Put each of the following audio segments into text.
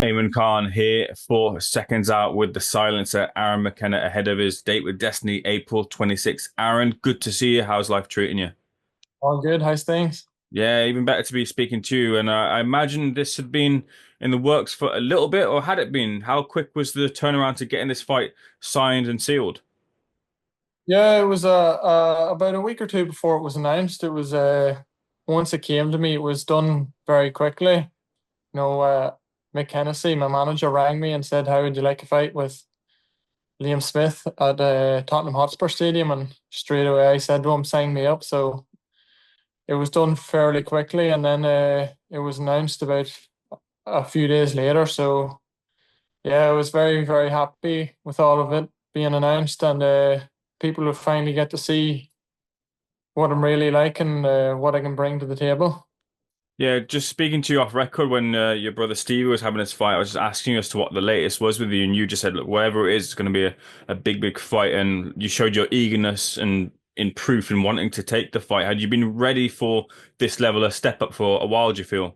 Ayman Khan here for Seconds Out with the silencer Aaron McKenna ahead of his date with Destiny April 26th. Aaron, good to see you. How's life treating you? All good. How's things? Yeah, even better to be speaking to you. And I imagine this had been in the works for a little bit, or had it been? How quick was the turnaround to getting this fight signed and sealed? Yeah, it was about a week or two before it was announced. It was once it came to me, it was done very quickly. Mick Hennessy, my manager, rang me and said, "How would you like a fight with Liam Smith at Tottenham Hotspur Stadium?" And straight away I said to him, "Sign me up." So it was done fairly quickly, and then it was announced about a few days later. So yeah, I was very, very happy with all of it being announced, and people will finally get to see what I'm really like and what I can bring to the table. Yeah, just speaking to you off record when your brother Stevie was having his fight, I was just asking you as to what the latest was with you, and you just said, look, whatever it is, it's going to be a big, big fight, and you showed your eagerness and in proof in wanting to take the fight. Had you been ready for this level of step up for a while, do you feel?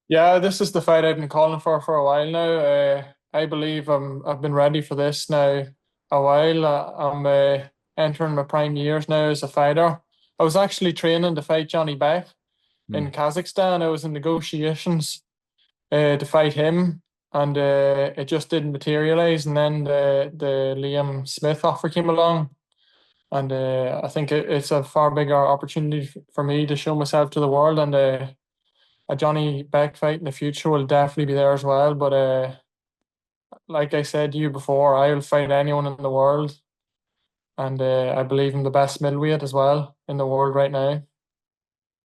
Yeah, this is the fight I've been calling for a while now. I believe I've been ready for this now a while. I'm entering my prime years now as a fighter. I was actually training to fight Johnny Beck Hmm. in Kazakhstan. I was in negotiations to fight him, and it just didn't materialize. And then the Liam Smith offer came along, and I think it's a far bigger opportunity for me to show myself to the world. And a Johnny Beck fight in the future will definitely be there as well. But like I said to you before, I will fight anyone in the world, and I believe I'm the best middleweight as well in the world right now.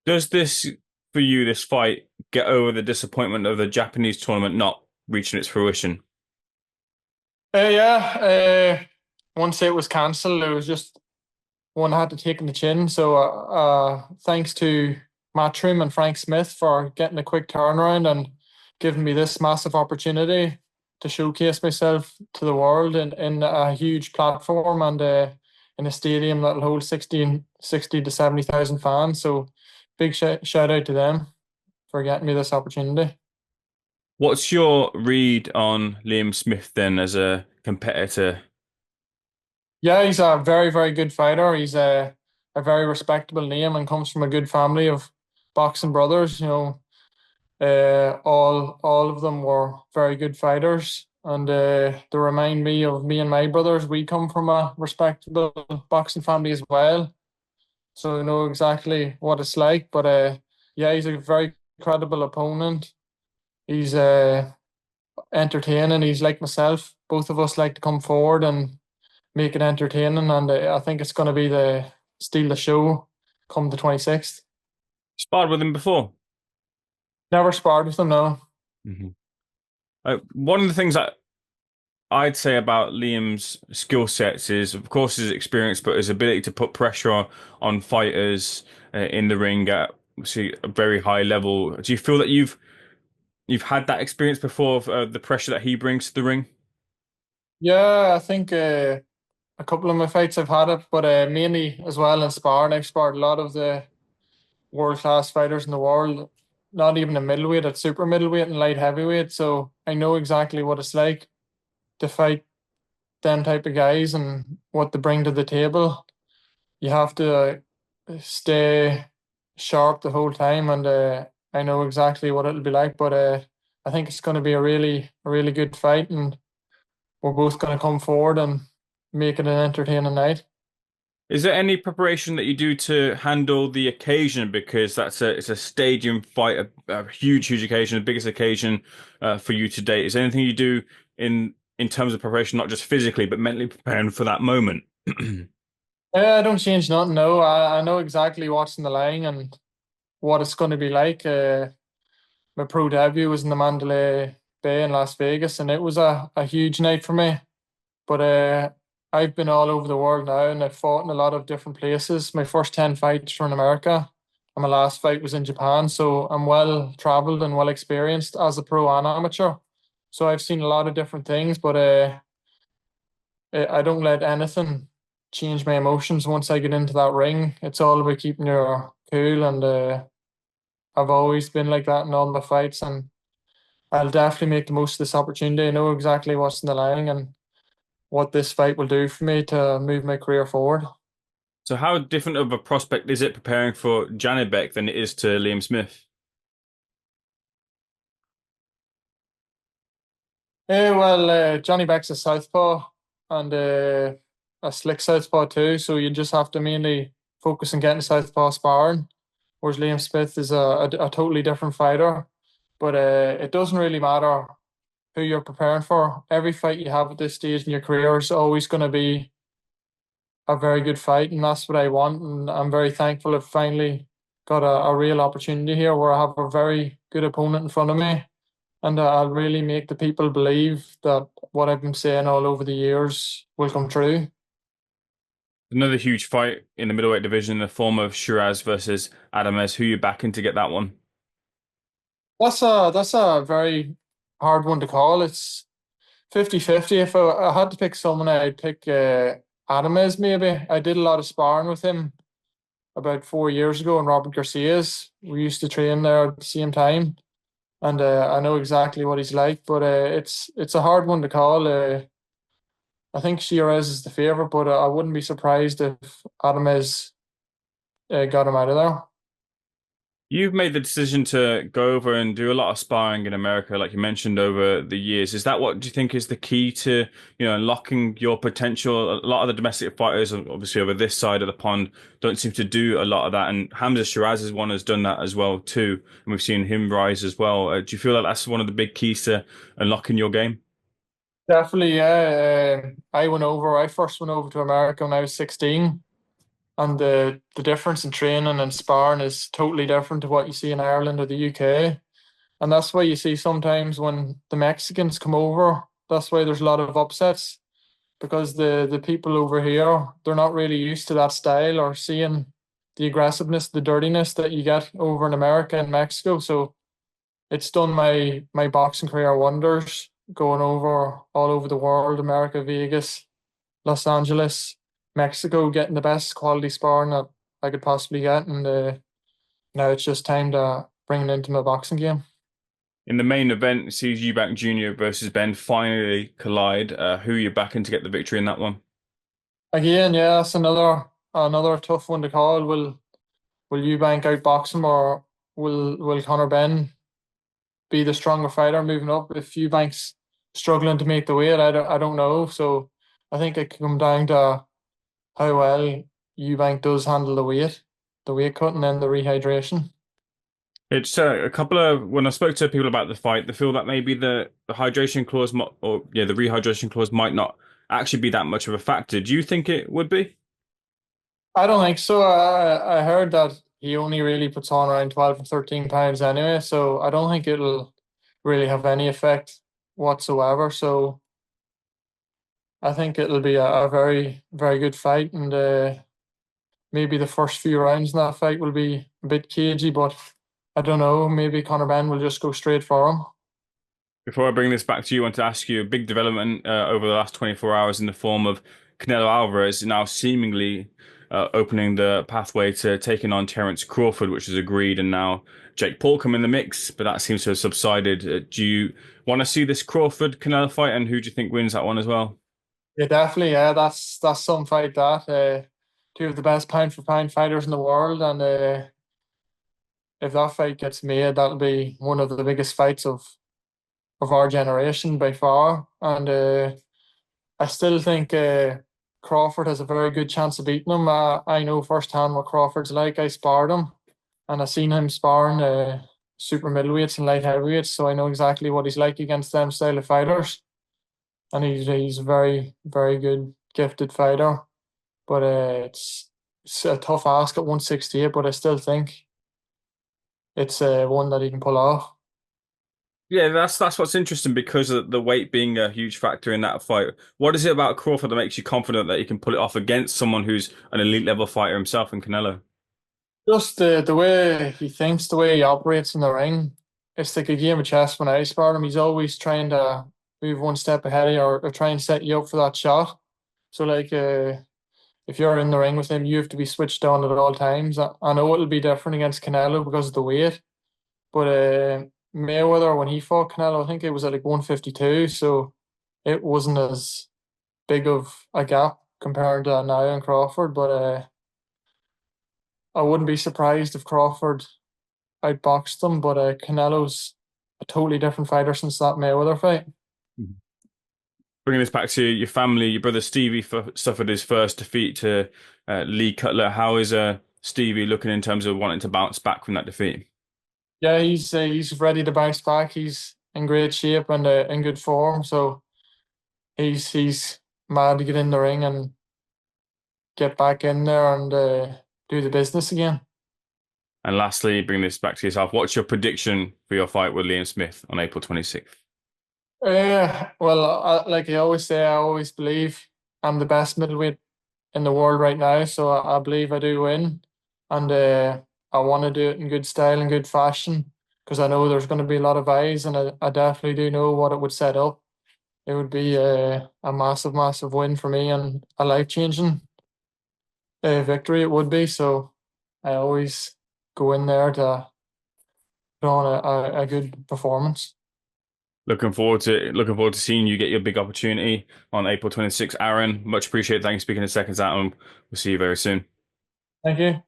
Does this, for you, this fight, get over the disappointment of the Japanese tournament not reaching its fruition? Yeah, once it was cancelled, it was just one had to take in the chin. So thanks to Matchroom and Frank Smith for getting a quick turnaround and giving me this massive opportunity to showcase myself to the world in a huge platform and in a stadium that'll hold 60 to 70,000 fans. So big shout out to them for getting me this opportunity. What's your read on Liam Smith then as a competitor? Yeah, he's a very, very good fighter. He's a very respectable name and comes from a good family of boxing brothers. All of them were very good fighters, and they remind me of me and my brothers. We come from a respectable boxing family as well, so I know exactly what it's like. But yeah, he's a very credible opponent. He's entertaining. He's like myself. Both of us like to come forward and make it entertaining, and I think it's going to be the steal the show come the 26th. Sparred with him before. Never sparred with him, no. Mhm. One of the things that I'd say about Liam's skill sets is, of course, his experience, but his ability to put pressure on fighters in the ring at obviously a very high level. Do you feel that you've had that experience before of the pressure that he brings to the ring? Yeah, I think a couple of my fights I've had it, but mainly as well in sparring. I've sparred a lot of the world class fighters in the world, not even a middleweight, at super middleweight and light heavyweight. So I know exactly what it's like to fight them type of guys and what they bring to the table. You have to stay sharp the whole time, and I know exactly what it'll be like. But I think it's going to be a really good fight, and we're both going to come forward and make it an entertaining night. Is there any preparation that you do to handle the occasion? Because it's a stadium fight, a huge, huge occasion, the biggest occasion for you to date. Is there anything you do in terms of preparation, not just physically, but mentally preparing for that moment? I don't change nothing. No, I know exactly what's in the line and what it's going to be like. My pro debut was in the Mandalay Bay in Las Vegas, and it was a huge night for me. But I've been all over the world now, and I've fought in a lot of different places. My first 10 fights were in America, and my last fight was in Japan. So I'm well traveled and well experienced as a pro and amateur. So I've seen a lot of different things, but I don't let anything change my emotions once I get into that ring. It's all about keeping your cool, and I've always been like that in all my fights, and I'll definitely make the most of this opportunity. I know exactly what's in the line and what this fight will do for me to move my career forward. So how different of a prospect is it preparing for Janibek than it is to Liam Smith? Johnny Beck's a southpaw and a slick southpaw too, so you just have to mainly focus on getting southpaw sparring. Whereas Liam Smith is a totally different fighter, but it doesn't really matter who you're preparing for. Every fight you have at this stage in your career is always going to be a very good fight, and that's what I want. And I'm very thankful I've finally got a real opportunity here where I have a very good opponent in front of me, and I'll really make the people believe that what I've been saying all over the years will come true. Another huge fight in the middleweight division in the form of Shiraz versus Adamez. Who you backing to get that one? That's a very hard one to call. It's 50-50. If I had to pick someone, I'd pick Adamez maybe. I did a lot of sparring with him about 4 years ago in Robert Garcia's. We used to train there at the same time, and I know exactly what he's like. But it's a hard one to call. I think Shiraz is the favorite, but I wouldn't be surprised if Adamez got him out of there. You've made the decision to go over and do a lot of sparring in America, like you mentioned over the years. Is that what do you think is the key to, unlocking your potential? A lot of the domestic fighters, obviously over this side of the pond, don't seem to do a lot of that. And Hamza Shiraz is one has done that as well too, and we've seen him rise as well. Do you feel like that's one of the big keys to unlocking your game? Definitely, yeah. I went over. I first went over to America when I was 16, and the difference in training and sparring is totally different to what you see in Ireland or the UK. And that's why you see sometimes when the Mexicans come over, that's why there's a lot of upsets because the people over here, they're not really used to that style or seeing the aggressiveness, the dirtiness that you get over in America and Mexico. So it's done my boxing career wonders going over all over the world, America, Vegas, Los Angeles, Mexico, getting the best quality sparring that I could possibly get. And now it's just time to bring it into my boxing game. In the main event, sees Eubank Jr. versus Ben finally collide. Who are you backing to get the victory in that one? Again, yeah, that's another tough one to call. Will Eubank outbox him or will Conor Benn be the stronger fighter moving up? If Eubank's struggling to make the weight, I don't know. So I think it can come down to how well Eubank does handle the weight cut, and then the rehydration. It's a couple of when I spoke to people about the fight, they feel that maybe the hydration clause, or yeah, the rehydration clause might not actually be that much of a factor. Do you think it would be? I don't think so. I heard that he only really puts on around 12 or 13 pounds anyway, so I don't think it'll really have any effect whatsoever. So I think it'll be a very, very good fight, and maybe the first few rounds in that fight will be a bit cagey, but I don't know. Maybe Conor Benn will just go straight for him. Before I bring this back to you, I want to ask you a big development over the last 24 hours in the form of Canelo Alvarez now seemingly opening the pathway to taking on Terence Crawford, which is agreed, and now Jake Paul come in the mix, but that seems to have subsided. Do you want to see this Crawford Canelo fight, and who do you think wins that one as well? Yeah, definitely. Yeah, that's some fight that two of the best pound for pound fighters in the world, and if that fight gets made, that'll be one of the biggest fights of our generation by far. And I still think Crawford has a very good chance of beating him. I know firsthand what Crawford's like. I sparred him, and I seen him sparring super middleweights and light heavyweights, so I know exactly what he's like against them style of fighters. And he's a very very good gifted fighter. But it's a tough ask at 168. But I still think it's one that he can pull off. Yeah, that's what's interesting because of the weight being a huge factor in that fight. What is it about Crawford that makes you confident that he can pull it off against someone who's an elite level fighter himself in Canelo? Just the way he thinks, the way he operates in the ring. It's like a game of chess when I spar him. He's always trying to move one step ahead of you or try and set you up for that shot. So like if you're in the ring with him, you have to be switched on at all times. I know it'll be different against Canelo because of the weight, but Mayweather when he fought Canelo, I think it was at like 152, so it wasn't as big of a gap compared to now and Crawford. But I wouldn't be surprised if Crawford outboxed him. But Canelo's a totally different fighter since that Mayweather fight. Bringing this back to your family, your brother Stevie suffered his first defeat to Lee Cutler. How is Stevie looking in terms of wanting to bounce back from that defeat? Yeah, he's ready to bounce back. He's in great shape and in good form. So he's mad to get in the ring and get back in there and do the business again. And lastly, bring this back to yourself. What's your prediction for your fight with Liam Smith on April 26th? Well, like I always say, I always believe I'm the best middleweight in the world right now. So I believe I do win, and I want to do it in good style and good fashion because I know there's going to be a lot of eyes, and I definitely do know what it would set up. It would be a massive, massive win for me and a life-changing victory. It would be. So I always go in there to put on a good performance. Looking forward to seeing you get your big opportunity on April 26th. Aaron, much appreciated. Thanks for speaking to Seconds Out, and we'll see you very soon. Thank you.